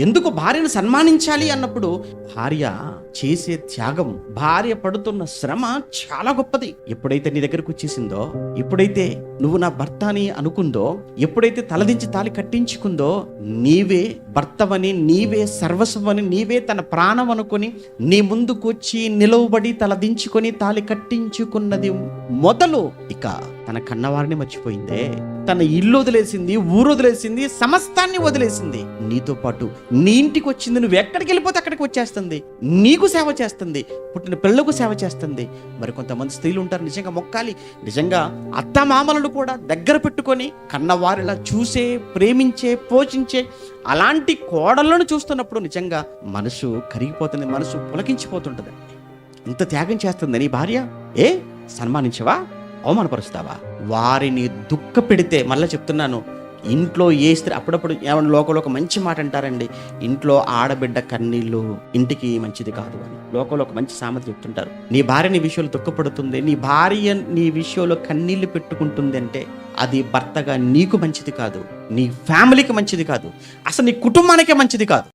ఎందుకు భార్యను సన్మానించాలి అన్నప్పుడు భార్య చేసే త్యాగం, భార్య పడుతున్న శ్రమ చాలా గొప్పది. ఎప్పుడైతే నీ దగ్గరకు వచ్చేసిందో, ఎప్పుడైతే నువ్వు నా భర్త అని అనుకుందో, ఎప్పుడైతే తలదించి తాలి కట్టించుకుందో, నీవే భర్తవని, నీవే సర్వస్వమని, నీవే తన ప్రాణం అనుకొని నీ ముందుకు వచ్చి నిలవబడి తలదించుకొని తాలి కట్టించుకున్నది మొదలు ఇక తన కన్నవారిని మర్చిపోయిందే, తన ఇల్లు వదిలేసింది, ఊరు వదిలేసింది, సమస్తాన్ని వదిలేసింది. నీతో పాటు నీ ఇంటికి వచ్చింది, నువ్వు ఎక్కడికి వెళ్ళిపోతే అక్కడికి వచ్చేస్తుంది, నీకు సేవ చేస్తుంది, పుట్టిన పిల్లకు సేవ చేస్తుంది. మరి కొంతమంది స్త్రీలు ఉంటారు, నిజంగా మొక్కాలి, నిజంగా అత్తమామలను కూడా దగ్గర పెట్టుకొని కన్నవారిలా చూసే, ప్రేమించే, పోషించే అలాంటి కోడళ్ళను చూస్తున్నప్పుడు నిజంగా మనసు కరిగిపోతుంది, మనసు పులకించిపోతుంటుంది. ఇంత త్యాగం చేస్తుంది నీ భార్య, సన్మానించవా, అవమానపరుస్తావా? వారిని దుఃఖ పెడితే, మళ్ళీ చెప్తున్నాను, ఇంట్లో ఏ స్త్రీ అప్పుడప్పుడు ఏమన్నా లోకంలో ఒక మంచి మాట అంటారండి, ఇంట్లో ఆడబిడ్డ కన్నీళ్ళు ఇంటికి మంచిది కాదు అని లోకంలో ఒక మంచి సామెత చెప్తుంటారు. నీ భార్య నీ విషయంలో దుఃఖపడుతుంది, నీ భార్య నీ విషయంలో కన్నీళ్లు పెట్టుకుంటుంది అంటే అది భర్తగా నీకు మంచిది కాదు, నీ ఫ్యామిలీకి మంచిది కాదు, అసలు నీ కుటుంబానికే మంచిది కాదు.